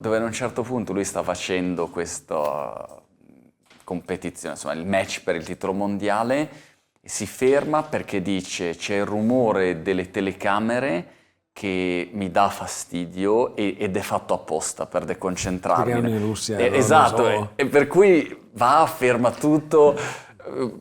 dove a un certo punto lui sta facendo questa competizione, insomma il match per il titolo mondiale, e si ferma perché dice c'è il rumore delle telecamere che mi dà fastidio ed è fatto apposta per deconcentrarmi. Perché erano in Russia, Esatto, non so. e per cui va, ferma tutto,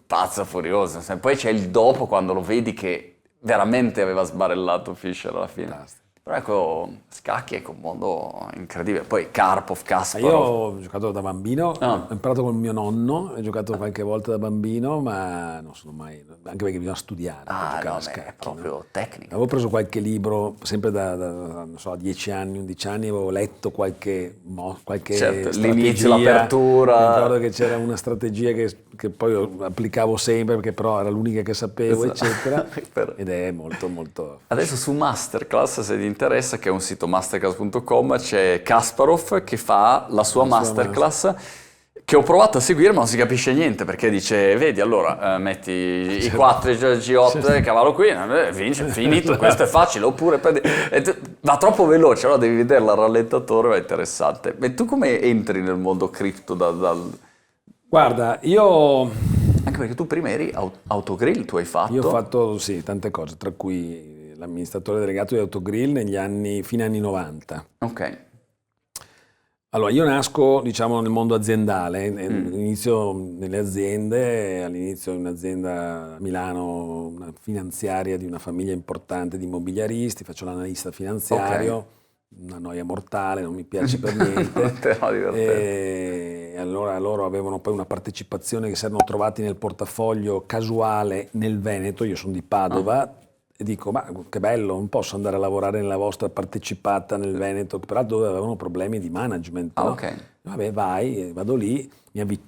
pazzo furioso. Poi c'è il dopo quando lo vedi che veramente aveva sbarellato Fischer alla fine. Fantastico. Però ecco, scacchi è un mondo incredibile. Poi Karpov, Io Kasparov. ho giocato da bambino, Ah. ho imparato con mio nonno, ho giocato qualche volta da bambino, ma non sono mai, anche perché bisogna studiare per Ah, giocare no, a beh, scacchi, è no? proprio tecnica. Avevo preso qualche libro, sempre non so, a 10 anni, 11 anni, avevo letto qualche Certo, strategia. l'inizio, l'apertura. Mi ricordo che c'era una strategia che poi io applicavo sempre, perché però era l'unica che sapevo, Esatto. eccetera, Però- ed è molto, molto... Adesso su Masterclass, se ti interessa, che è un sito masterclass.com, c'è Kasparov che fa la sua masterclass, che ho provato a seguire ma non si capisce niente, perché dice, vedi, allora metti i 4 G8, cavallo qui, vince, finito, questo è facile, oppure va troppo veloce, allora devi vederla al rallentatore, ma è interessante. E tu come entri nel mondo cripto Guarda, io Anche perché tu prima eri Autogrill, tu hai fatto? ho fatto sì, tante cose, tra cui l'amministratore delegato di Autogrill fine anni 90. Ok. Allora, io nasco, diciamo, nel mondo aziendale, inizio nelle aziende, all'inizio in un'azienda a Milano, una finanziaria di una famiglia importante di immobiliaristi, faccio l'analista finanziario, una noia mortale, non mi piace per niente. Però divertente. E allora loro avevano poi una partecipazione che si erano trovati nel portafoglio casuale nel Veneto, io sono di Padova, e dico, ma che bello, non posso andare a lavorare nella vostra partecipata nel Veneto, peraltro dove avevano problemi di management. Ah, no? ok. Vabbè, vai, vado lì,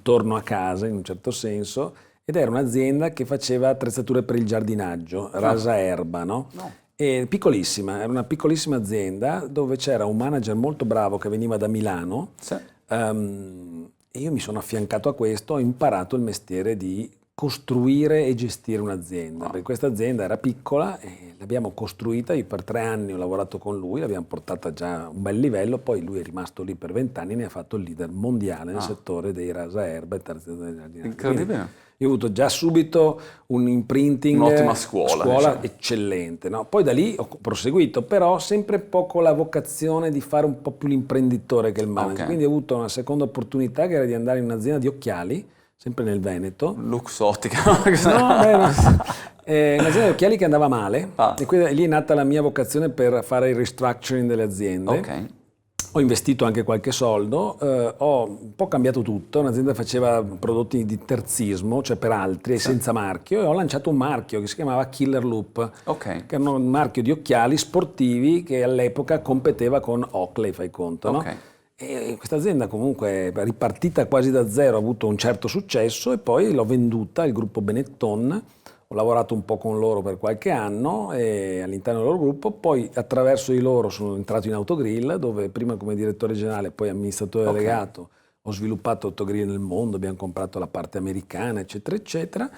torno a casa in un certo senso, ed era un'azienda che faceva attrezzature per il giardinaggio, rasa erba, no? No. E piccolissima, era una piccolissima azienda dove c'era un manager molto bravo che veniva da Milano. Sì. E io mi sono affiancato a questo, ho imparato il mestiere di costruire e gestire un'azienda, perché questa azienda era piccola e l'abbiamo costruita, io per 3 anni ho lavorato con lui, l'abbiamo portata già a un bel livello, poi lui è rimasto lì per 20 anni e ne ha fatto il leader mondiale nel settore dei rasaerba e terziazione del giardinaggio. Incredibile. Quindi io ho avuto già subito un imprinting, Un'ottima scuola, diciamo. eccellente, no? Poi da lì ho proseguito, però sempre poco la vocazione di fare un po' più l'imprenditore che il manager, Ok. quindi ho avuto una seconda opportunità che era di andare in un'azienda di occhiali, sempre nel Veneto. Luxottica. No, beh, no. Un'azienda di occhiali che andava male, Ah. e quindi lì è nata la mia vocazione per fare il restructuring delle aziende. Ok. Ho investito anche qualche soldo, ho un po' cambiato tutto, un'azienda che faceva prodotti di terzismo, cioè per altri, e senza marchio, e ho lanciato un marchio che si chiamava Killer Loop, Ok. che era un marchio di occhiali sportivi che all'epoca competeva con Oakley, fai conto, no? Ok. E questa azienda comunque è ripartita quasi da zero, ha avuto un certo successo e poi l'ho venduta al gruppo Benetton. Ho lavorato un po' con loro per qualche anno e all'interno del loro gruppo, poi attraverso di loro sono entrato in Autogrill, dove prima come direttore generale, poi amministratore delegato, ho sviluppato Autogrill nel mondo, abbiamo comprato la parte americana, eccetera, eccetera.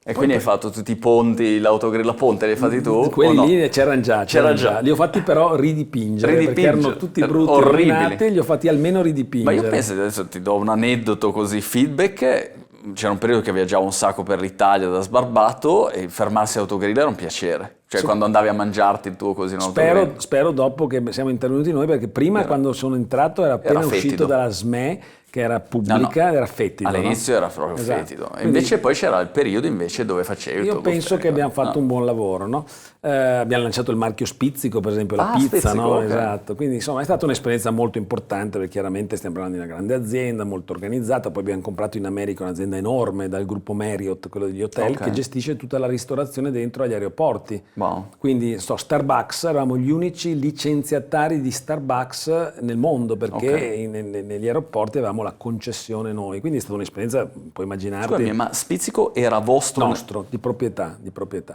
E quindi hai fatto tutti i ponti, l'autogrill a ponte li hai fatti tu? Quelli o no? lì c'erano già. Li ho fatti però ridipingere, perché erano tutti brutti, orribili. rovinati, li ho fatti almeno Ma ridipingere. io penso, adesso ti do un aneddoto così, feedback, c'era un periodo che viaggiavo un sacco per l'Italia da sbarbato e fermarsi all'autogrill era un piacere, cioè quando andavi a mangiarti il tuo così in autogrill. Spero dopo che siamo intervenuti noi, perché prima quando sono entrato era appena uscito fetido. dalla SME, che era pubblica, era fetido. All'inizio no? era proprio Esatto. fetido. E Quindi invece poi c'era il periodo invece dove facevi il io tuo penso che abbiamo fatto No. un buon lavoro, no? Abbiamo lanciato il marchio Spizzico, per esempio, la pizza, Spizzico, no? ok. Esatto. Quindi insomma è stata un'esperienza molto importante, perché chiaramente stiamo parlando di una grande azienda, molto organizzata. Poi abbiamo comprato in America un'azienda enorme dal gruppo Marriott, quello degli hotel, Ok. che gestisce tutta la ristorazione dentro agli aeroporti. Wow. Quindi Starbucks, eravamo gli unici licenziatari di Starbucks nel mondo, perché negli aeroporti avevamo la concessione noi. Quindi è stata un'esperienza, puoi immaginarti, Scusami, ma Spizzico era vostro? nostro, di proprietà.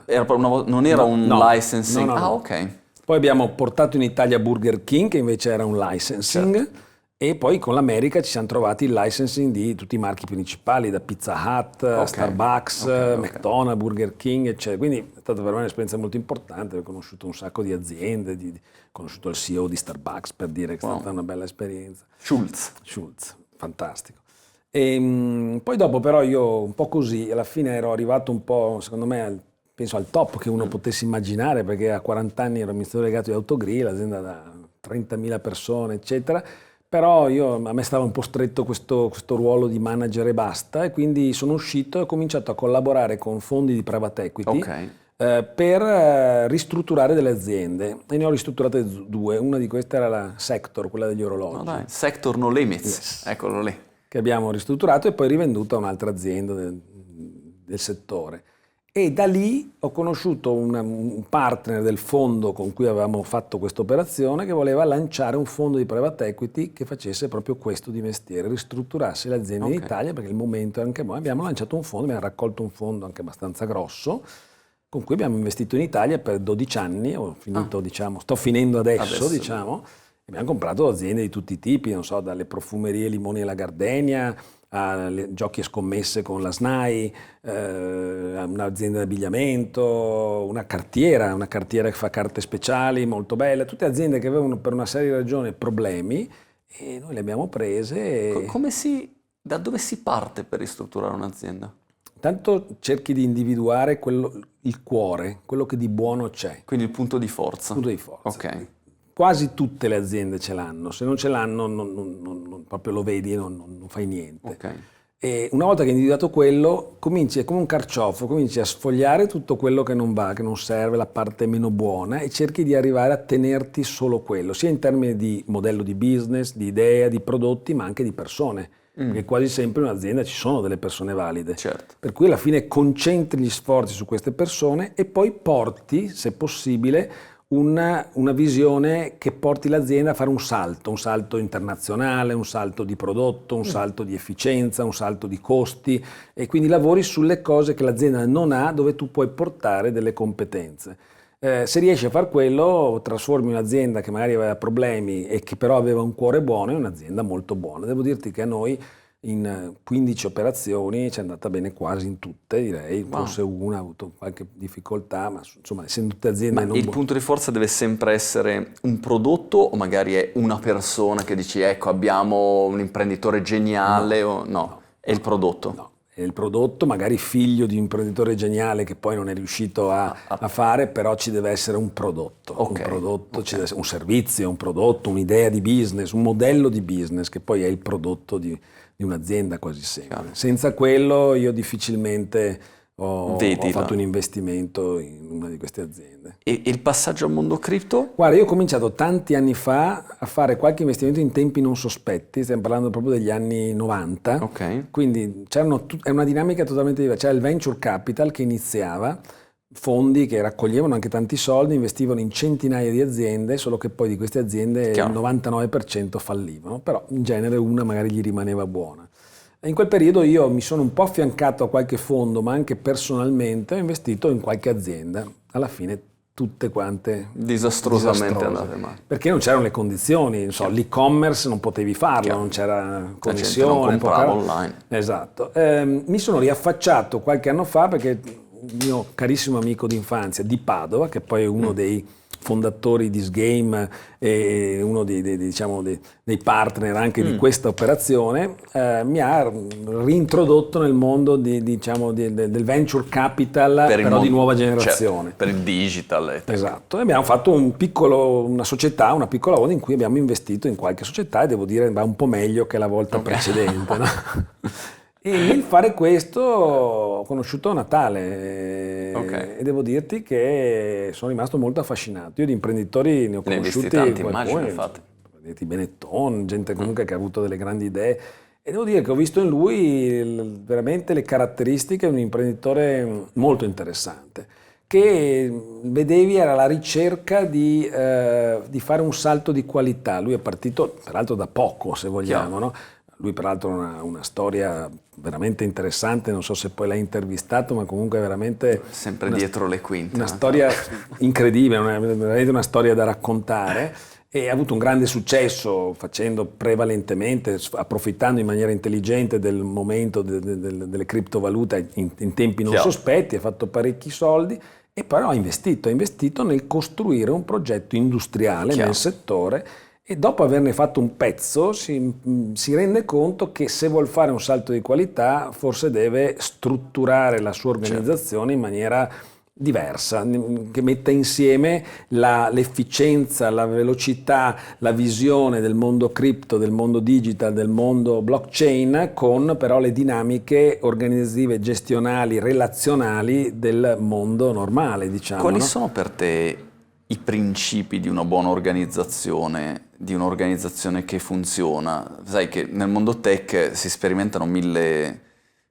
Era proprio non era un No, licensing? no. Ah, ok. Poi abbiamo portato in Italia Burger King, che invece era un licensing. Certo. E poi con l'America ci siamo trovati il licensing di tutti i marchi principali, da Pizza Hut, Starbucks, McDonald's, Burger King, eccetera. Quindi è stata per me un'esperienza molto importante, ho conosciuto un sacco di aziende, ho conosciuto il CEO di Starbucks, per dire che è stata una bella esperienza. Schultz, fantastico. E poi dopo però io un po' così, alla fine ero arrivato un po', secondo me, penso al top che uno potesse immaginare, perché a 40 anni ero amministratore delegato di Autogrill, azienda da 30.000 persone, eccetera. Però a me stava un po' stretto questo ruolo di manager e basta, e quindi sono uscito e ho cominciato a collaborare con fondi di private equity per ristrutturare delle aziende, e ne ho ristrutturate 2. Una di queste era la Sector, quella degli orologi. Sector No Limits, Yes. Eccolo lì. Che abbiamo ristrutturato e poi rivenduto a un'altra azienda del settore. E da lì ho conosciuto un partner del fondo con cui avevamo fatto questa operazione, che voleva lanciare un fondo di private equity che facesse proprio questo di mestiere, ristrutturasse le aziende in Italia, perché il momento anche noi abbiamo lanciato un fondo, abbiamo raccolto un fondo anche abbastanza grosso, con cui abbiamo investito in Italia per 12 anni, ho finito, sto finendo adesso. Abbiamo comprato aziende di tutti i tipi, non so, dalle profumerie Limoni e la Gardenia, a giochi e scommesse con la SNAI, un'azienda di abbigliamento, una cartiera che fa carte speciali molto belle, tutte aziende che avevano per una serie di ragioni problemi, e noi le abbiamo prese. Da dove si parte per ristrutturare un'azienda? Intanto cerchi di individuare il cuore, quello che di buono c'è. Quindi il punto di forza. Ok. Quasi tutte le aziende ce l'hanno, se non ce l'hanno proprio lo vedi e non fai niente. E una volta che hai individuato quello, cominci, è come un carciofo, cominci a sfogliare tutto quello che non va, che non serve, la parte meno buona, e cerchi di arrivare a tenerti solo quello, sia in termini di modello di business, di idea, di prodotti, ma anche di persone. Perché quasi sempre in un'azienda ci sono delle persone valide. Certo. Per cui alla fine concentri gli sforzi su queste persone e poi porti, se possibile, una visione che porti l'azienda a fare un salto internazionale, un salto di prodotto, un salto di efficienza, un salto di costi, e quindi lavori sulle cose che l'azienda non ha, dove tu puoi portare delle competenze. Se riesci a far quello, trasformi un'azienda che magari aveva problemi e che però aveva un cuore buono in un'azienda molto buona. Devo dirti che a noi in 15 operazioni ci è andata bene quasi in tutte, direi. Forse una ha avuto qualche difficoltà, ma insomma, essendo tutte aziende Ma il punto di forza deve sempre essere un prodotto, o magari è una persona che dici, ecco, abbiamo un imprenditore geniale? No, è il prodotto? No, è il prodotto, magari figlio di un imprenditore geniale che poi non è riuscito a fare, però ci deve essere un prodotto. Ci deve essere un servizio, un prodotto, un'idea di business, un modello di business che poi è il prodotto di un'azienda quasi sempre. Senza quello io difficilmente ho fatto un investimento in una di queste aziende. E il passaggio al mondo cripto? Guarda, io ho cominciato tanti anni fa a fare qualche investimento in tempi non sospetti, stiamo parlando proprio degli anni 90, quindi è una dinamica totalmente diversa. C'era il venture capital che iniziava, fondi che raccoglievano anche tanti soldi, investivano in centinaia di aziende, solo che poi di queste aziende il 99% fallivano, però in genere una magari gli rimaneva buona. E in quel periodo io mi sono un po' affiancato a qualche fondo, ma anche personalmente ho investito in qualche azienda, alla fine tutte quante disastrosamente andate male. Perché non c'erano le condizioni, l'e-commerce non potevi farlo, non c'era connessione, non comprava online. Esatto. Mi sono riaffacciato qualche anno fa perché un mio carissimo amico d'infanzia di Padova, che poi è uno dei fondatori di Sgame e uno dei partner anche di questa operazione, mi ha riintrodotto nel mondo del venture capital, però di nuova generazione. Per il digital. Esatto, e abbiamo fatto una piccola onda in cui abbiamo investito in qualche società, e devo dire va un po' meglio che la volta precedente. No? E nel fare questo ho conosciuto Natale e devo dirti che sono rimasto molto affascinato. Io di imprenditori ne ho conosciuti tanti, immagino, infatti. Benetton, gente comunque che ha avuto delle grandi idee, e devo dire che ho visto in lui veramente le caratteristiche di un imprenditore molto interessante, che vedevi era la ricerca di fare un salto di qualità. Lui è partito peraltro da poco, se vogliamo, no? Lui peraltro ha una storia veramente interessante, non so se poi l'hai intervistato, ma comunque veramente... Sempre dietro le quinte. Una storia incredibile, veramente una storia da raccontare. e ha avuto un grande successo facendo prevalentemente, approfittando in maniera intelligente del momento delle criptovalute in tempi non sospetti, ha fatto parecchi soldi e però ha investito nel costruire un progetto industriale nel settore e dopo averne fatto un pezzo si rende conto che se vuol fare un salto di qualità forse deve strutturare la sua organizzazione in maniera diversa, che metta insieme l'efficienza, la velocità, la visione del mondo cripto, del mondo digital, del mondo blockchain, con però le dinamiche organizzative, gestionali, relazionali del mondo normale, diciamo. Quali sono per te i principi di una buona organizzazione, di un'organizzazione che funziona? Sai che nel mondo tech si sperimentano 1000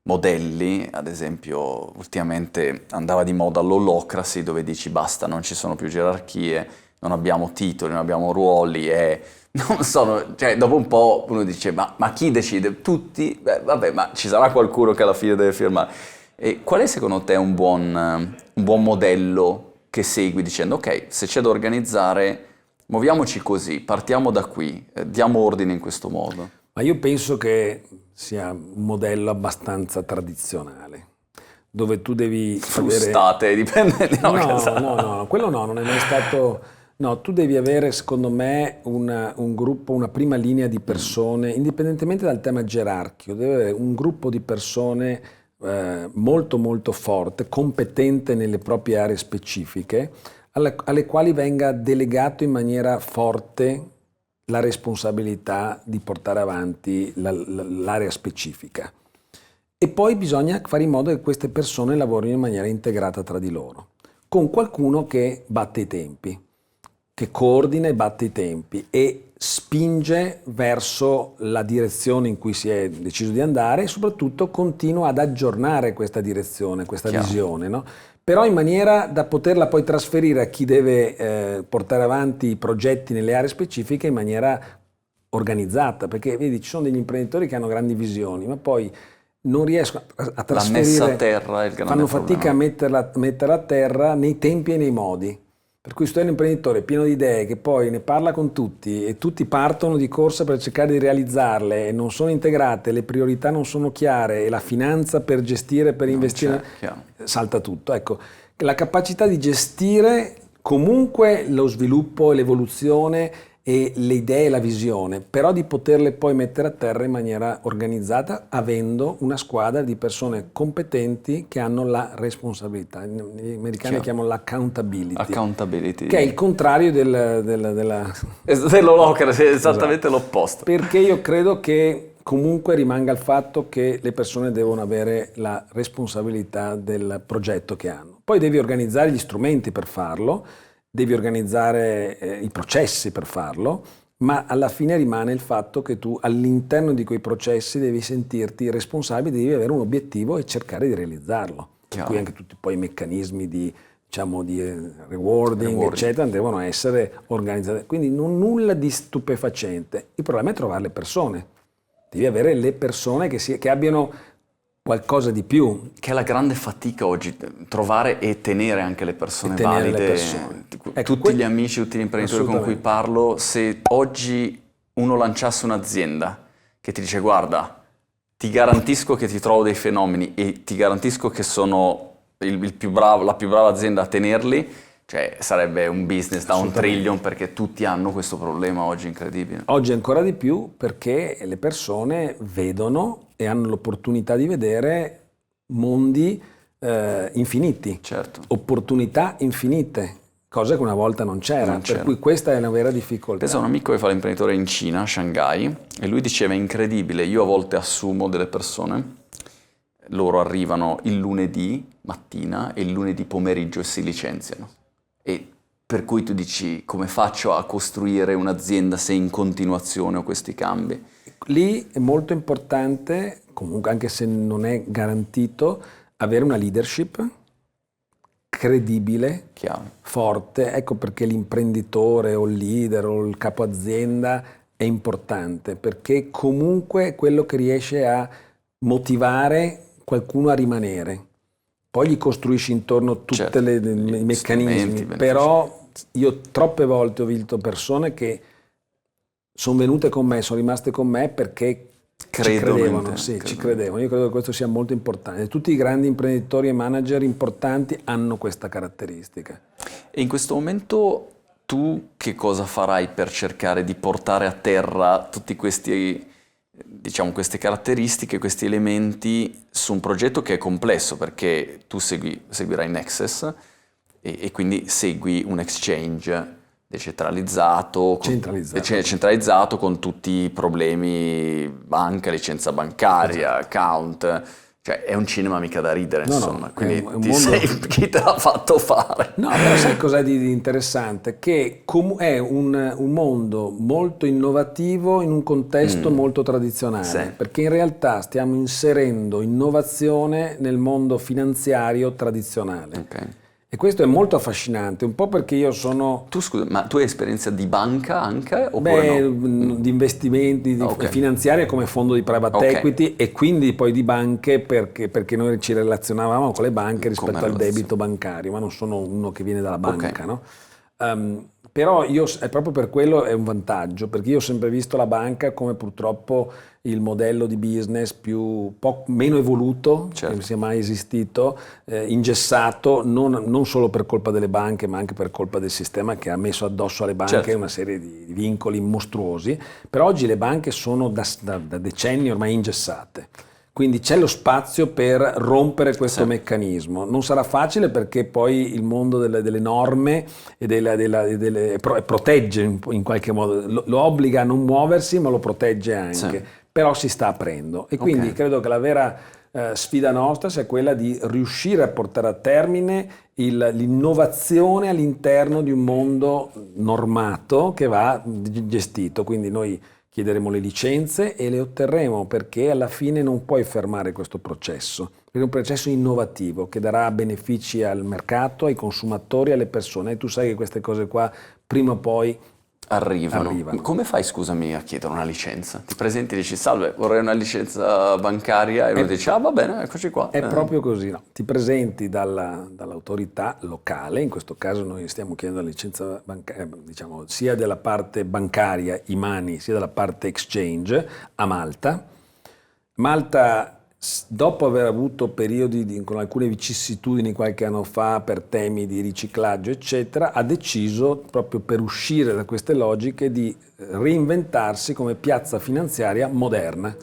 modelli, ad esempio ultimamente andava di moda l'holacracy, dove dici basta, non ci sono più gerarchie, non abbiamo titoli, non abbiamo ruoli e non sono, cioè dopo un po' uno dice ma chi decide? Tutti? Beh, vabbè, ma ci sarà qualcuno che alla fine deve firmare. E qual è secondo te un buon modello che segui dicendo ok, se c'è da organizzare muoviamoci così, partiamo da qui, diamo ordine in questo modo? Ma io penso che sia un modello abbastanza tradizionale, dove tu devi frustate, dipende. No, quello no, non è mai stato. No, tu devi avere, secondo me, un gruppo, una prima linea di persone, indipendentemente dal tema gerarchico, deve avere un gruppo di persone molto molto forte, competente nelle proprie aree specifiche, alle quali venga delegato in maniera forte la responsabilità di portare avanti l'area specifica. E poi bisogna fare in modo che queste persone lavorino in maniera integrata tra di loro, con qualcuno che batte i tempi, che coordina e batte i tempi e spinge verso la direzione in cui si è deciso di andare e soprattutto continua ad aggiornare questa direzione, questa visione, no? Però in maniera da poterla poi trasferire a chi deve portare avanti i progetti nelle aree specifiche in maniera organizzata, perché vedi ci sono degli imprenditori che hanno grandi visioni, ma poi non riescono a trasferire, la messa a terra è il grande fanno problema. fatica a metterla a terra nei tempi e nei modi. Per cui se tu hai un imprenditore pieno di idee che poi ne parla con tutti e tutti partono di corsa per cercare di realizzarle e non sono integrate, le priorità non sono chiare e la finanza per gestire, per investire, salta tutto. Ecco, la capacità di gestire comunque lo sviluppo e l'evoluzione e le idee e la visione, però di poterle poi mettere a terra in maniera organizzata avendo una squadra di persone competenti che hanno la responsabilità. Gli americani chiamano l'accountability, che è il contrario dell'holacracy, è esattamente l'opposto. Perché io credo che comunque rimanga il fatto che le persone devono avere la responsabilità del progetto che hanno. Poi devi organizzare gli strumenti per farlo, devi organizzare i processi per farlo, ma alla fine rimane il fatto che tu all'interno di quei processi devi sentirti responsabile, devi avere un obiettivo e cercare di realizzarlo. Per cui anche tutti poi i meccanismi di rewarding, eccetera, devono essere organizzati. Quindi nulla di stupefacente. Il problema è trovare le persone. Devi avere le persone che abbiano qualcosa di più. Che è la grande fatica oggi, trovare e tenere anche le persone valide. Tutti gli amici, tutti gli imprenditori con cui parlo, se oggi uno lanciasse un'azienda che ti dice guarda, ti garantisco che ti trovo dei fenomeni e ti garantisco che sono la più brava azienda a tenerli, cioè sarebbe un business da $1 trillion perché tutti hanno questo problema oggi incredibile. Oggi ancora di più perché le persone vedono e hanno l'opportunità di vedere mondi infiniti, opportunità infinite, cosa che una volta non c'era, per cui questa è una vera difficoltà. Penso a un amico che fa l'imprenditore in Cina, a Shanghai, e lui diceva è incredibile, io a volte assumo delle persone, loro arrivano il lunedì mattina e il lunedì pomeriggio si licenziano. E per cui tu dici come faccio a costruire un'azienda se in continuazione ho questi cambi? Lì è molto importante, comunque anche se non è garantito, avere una leadership credibile, forte. Ecco perché l'imprenditore o il leader o il capo azienda è importante, perché comunque è quello che riesce a motivare qualcuno a rimanere. Poi gli costruisci intorno tutti i meccanismi, però io troppe volte ho visto persone che sono venute con me, sono rimaste con me perché ci credevano, ci credevano. Io credo che questo sia molto importante. Tutti i grandi imprenditori e manager importanti hanno questa caratteristica. E in questo momento tu che cosa farai per cercare di portare a terra tutti questi, diciamo, queste caratteristiche, questi elementi su un progetto che è complesso, perché tu seguirai Nexus e quindi segui un exchange decentralizzato, centralizzato con tutti i problemi banca, licenza bancaria, account, cioè è un cinema mica da ridere, insomma, quindi chi te l'ha fatto fare? No, però sai cos'è di interessante? Che è un mondo molto innovativo in un contesto molto tradizionale, perché in realtà stiamo inserendo innovazione nel mondo finanziario tradizionale. Okay. E questo è molto affascinante, un po' perché io sono... Tu scusa, ma tu hai esperienza di banca anche? Oppure no? Di investimenti finanziari come fondo di private equity e quindi poi di banche perché noi ci relazionavamo con le banche rispetto al debito bancario, ma non sono uno che viene dalla banca, no? Però è proprio per quello è un vantaggio, perché io ho sempre visto la banca come purtroppo il modello di business meno evoluto che sia mai esistito, ingessato, non solo per colpa delle banche ma anche per colpa del sistema che ha messo addosso alle banche una serie di vincoli mostruosi. Per oggi le banche sono da decenni ormai ingessate. Quindi c'è lo spazio per rompere questo meccanismo. Non sarà facile perché poi il mondo delle norme e protegge in qualche modo, lo obbliga a non muoversi ma lo protegge anche, però si sta aprendo e quindi credo che la vera sfida nostra sia quella di riuscire a portare a termine l'innovazione all'interno di un mondo normato che va gestito, quindi noi chiederemo le licenze e le otterremo perché alla fine non puoi fermare questo processo, perché è un processo innovativo che darà benefici al mercato, ai consumatori, alle persone e tu sai che queste cose qua prima o poi arrivano. Come fai, scusami, a chiedere una licenza? Ti presenti e dici salve, vorrei una licenza bancaria e uno dice va bene, eccoci qua. È proprio così, no? Ti presenti dall'autorità locale, in questo caso noi stiamo chiedendo la licenza bancaria, diciamo, sia della parte bancaria, IMANI, sia della parte exchange a Malta. Malta, dopo aver avuto periodi con alcune vicissitudini qualche anno fa per temi di riciclaggio eccetera, ha deciso proprio per uscire da queste logiche di reinventarsi come piazza finanziaria moderna.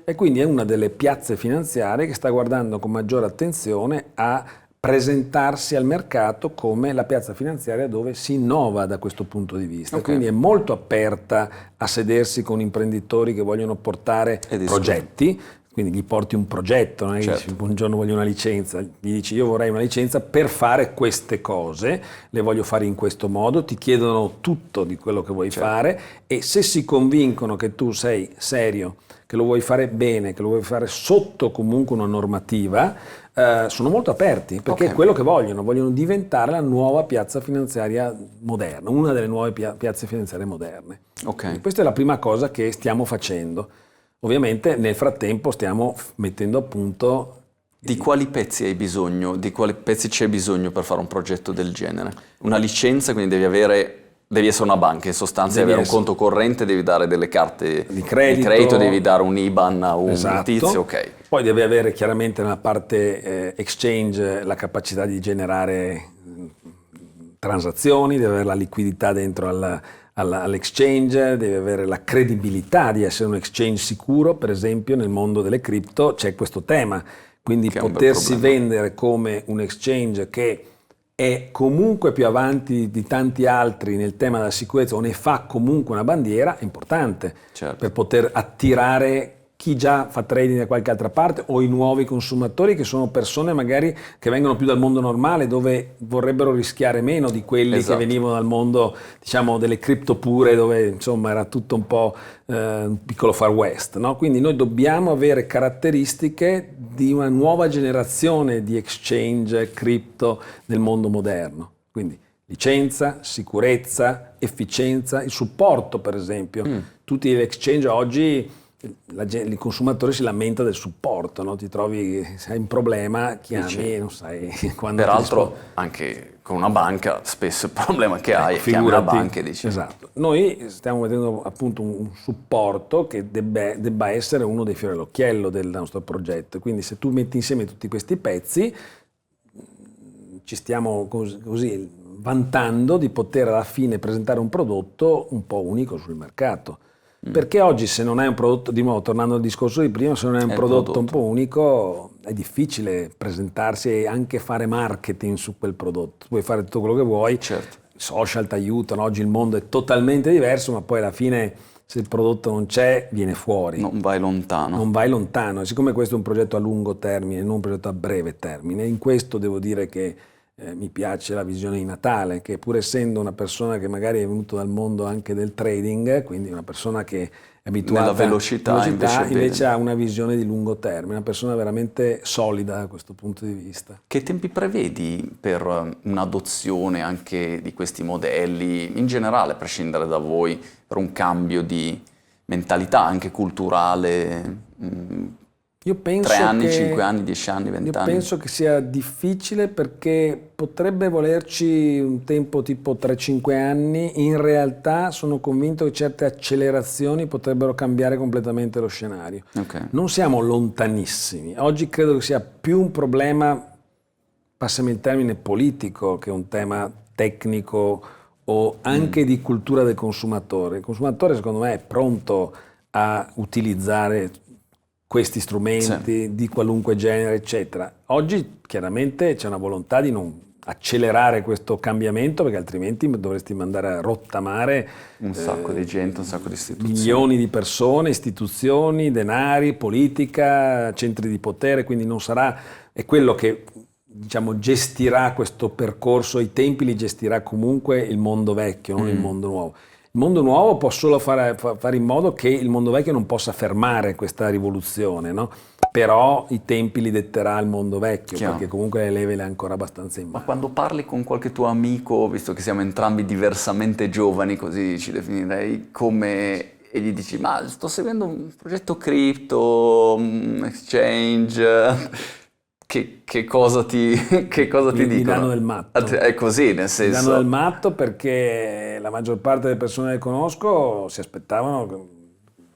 E quindi è una delle piazze finanziarie che sta guardando con maggiore attenzione a presentarsi al mercato come la piazza finanziaria dove si innova da questo punto di vista. Quindi è molto aperta a sedersi con imprenditori che vogliono portare progetti. Quindi gli porti un progetto, non è che dici buongiorno voglio una licenza, gli dici io vorrei una licenza per fare queste cose, le voglio fare in questo modo, ti chiedono tutto di quello che vuoi fare e se si convincono che tu sei serio, che lo vuoi fare bene, che lo vuoi fare sotto comunque una normativa, sono molto aperti perché è quello che vogliono diventare la nuova piazza finanziaria moderna, una delle nuove piazze finanziarie moderne. Questa è la prima cosa che stiamo facendo. Ovviamente nel frattempo stiamo mettendo a punto... Di quali pezzi hai bisogno? Di quali pezzi c'è bisogno per fare un progetto del genere? Una licenza, quindi devi essere una banca, in sostanza devi avere un conto corrente, devi dare delle carte di credito, devi dare un IBAN a un tizio, Poi devi avere chiaramente nella parte exchange la capacità di generare transazioni, devi avere la liquidità dentro all'exchange, deve avere la credibilità di essere un exchange sicuro, per esempio nel mondo delle cripto c'è questo tema, quindi potersi vendere come un exchange che è comunque più avanti di tanti altri nel tema della sicurezza o ne fa comunque una bandiera è importante per poter attirare chi già fa trading da qualche altra parte o i nuovi consumatori che sono persone magari che vengono più dal mondo normale dove vorrebbero rischiare meno di quelli che venivano dal mondo diciamo delle cripto pure dove insomma era tutto un po' un piccolo far west, no? Quindi noi dobbiamo avere caratteristiche di una nuova generazione di exchange cripto nel mondo moderno, quindi licenza, sicurezza, efficienza, il supporto per esempio, tutti gli exchange oggi il consumatore si lamenta del supporto, no? Ti trovi, se hai un problema, chiami e non sai quando. Peraltro anche con una banca spesso il problema che hai è chiami la banca e dici. Esatto. Noi stiamo mettendo appunto un supporto che debba essere uno dei fiori all'occhiello del nostro progetto, quindi se tu metti insieme tutti questi pezzi ci stiamo così vantando di poter alla fine presentare un prodotto un po' unico sul mercato. Perché oggi se non hai un prodotto, di nuovo tornando al discorso di prima, se non hai un prodotto un po' unico è difficile presentarsi e anche fare marketing su quel prodotto. Puoi fare tutto quello che vuoi, certo. Social ti aiutano, oggi il mondo è totalmente diverso, ma poi alla fine se il prodotto non c'è viene fuori. Non vai lontano. Non vai lontano, siccome questo è un progetto a lungo termine, non un progetto a breve termine, in questo devo dire che mi piace la visione di Natale, che pur essendo una persona che magari è venuta dal mondo anche del trading, quindi una persona che è abituata alla velocità invece ha una visione di lungo termine, una persona veramente solida da questo punto di vista. Che tempi prevedi per un'adozione anche di questi modelli, in generale, a prescindere da voi, per un cambio di mentalità anche culturale? Io penso 3 anni, 5 anni, 10 anni, 20 anni? Io penso che sia difficile perché potrebbe volerci un tempo tipo 3-5 anni, in realtà sono convinto che certe accelerazioni potrebbero cambiare completamente lo scenario. Okay. Non siamo lontanissimi, oggi credo che sia più un problema, passami il termine, politico che un tema tecnico o anche di cultura del consumatore. Il consumatore secondo me è pronto a utilizzare questi strumenti di qualunque genere, eccetera. Oggi chiaramente c'è una volontà di non accelerare questo cambiamento perché altrimenti dovresti mandare a rottamare un sacco di gente, un sacco di istituzioni. Milioni di persone, istituzioni, denari, politica, centri di potere, quindi non sarà, è quello che diciamo gestirà questo percorso, i tempi li gestirà comunque il mondo vecchio, non il mondo nuovo. Il mondo nuovo può solo fare in modo che il mondo vecchio non possa fermare questa rivoluzione, no? Però i tempi li detterà il mondo vecchio, perché comunque le leve le ha ancora abbastanza in mano. Ma quando parli con qualche tuo amico, visto che siamo entrambi diversamente giovani, così ci definirei, come e gli dici ma sto seguendo un progetto cripto, exchange... Che cosa ti dicono? Mi danno del matto. È così, nel senso... Mi danno del matto perché la maggior parte delle persone che conosco si aspettavano,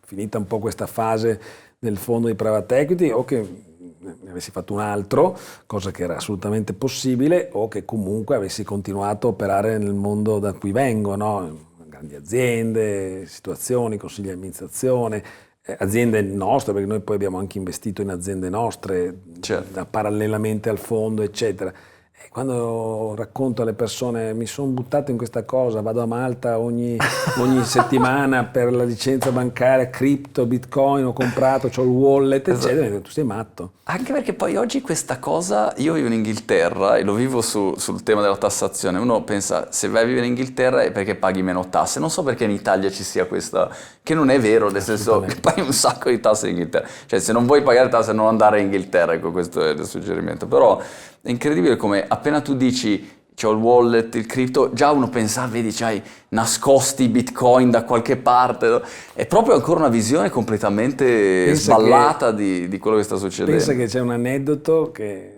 finita un po' questa fase del fondo di private equity, o che ne avessi fatto un altro, cosa che era assolutamente possibile, o che comunque avessi continuato a operare nel mondo da cui vengo, no? Grandi aziende, situazioni, consigli di amministrazione, aziende nostre, perché noi poi abbiamo anche investito in aziende nostre, certo, parallelamente al fondo, eccetera. E quando racconto alle persone mi sono buttato in questa cosa, vado a Malta ogni settimana per la licenza bancaria, cripto, bitcoin, ho comprato, ho il wallet, eccetera, esatto. Tu sei matto. Anche perché poi oggi questa cosa, io vivo in Inghilterra e lo vivo sul tema della tassazione, uno pensa se vai a vivere in Inghilterra è perché paghi meno tasse, non so perché in Italia ci sia questa, che non è vero, nel senso che paghi un sacco di tasse in Inghilterra, cioè se non vuoi pagare tasse non andare in Inghilterra, ecco questo è il suggerimento, però è incredibile come appena tu dici c'ho il wallet, il cripto, già uno pensa, vedi, c'hai nascosti i bitcoin da qualche parte, è proprio ancora una visione completamente sballata di quello che sta succedendo. Pensa che c'è un aneddoto che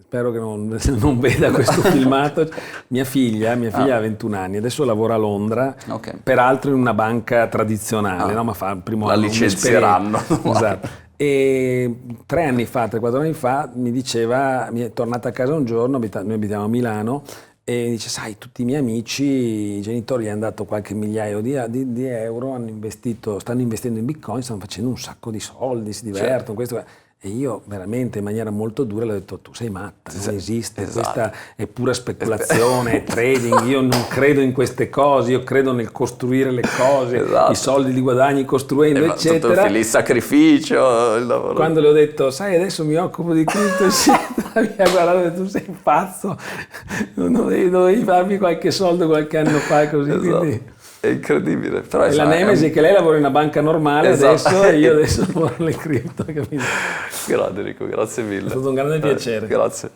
spero che non veda questo filmato. Mia figlia ha 21 anni, adesso lavora a Londra, peraltro in una banca tradizionale, no? Ma fa il primo anno. La licenzieranno. Esatto. E 3-4 anni fa mi diceva, mi è tornata a casa un giorno, noi abitiamo a Milano, e dice, sai, tutti i miei amici, i genitori gli hanno dato qualche migliaio di euro, stanno investendo in bitcoin, stanno facendo un sacco di soldi, si divertono, questo. E io veramente in maniera molto dura le ho detto, tu sei matta, non esiste, questa è pura speculazione, è trading, io non credo in queste cose, io credo nel costruire le cose, i soldi li guadagni costruendo, eccetera. Tutto il sacrificio, il lavoro. Quando le ho detto, sai, adesso mi occupo di cripto, eccetera, mi ha guardato e ha detto, tu sei pazzo, non dovevi farmi qualche soldo qualche anno fa, così, quindi... È incredibile. Però è la nemesi che lei lavora in una banca normale adesso e io adesso lavoro le cripto, capito? Grande Enrico, grazie mille. È stato un grande piacere. Grazie.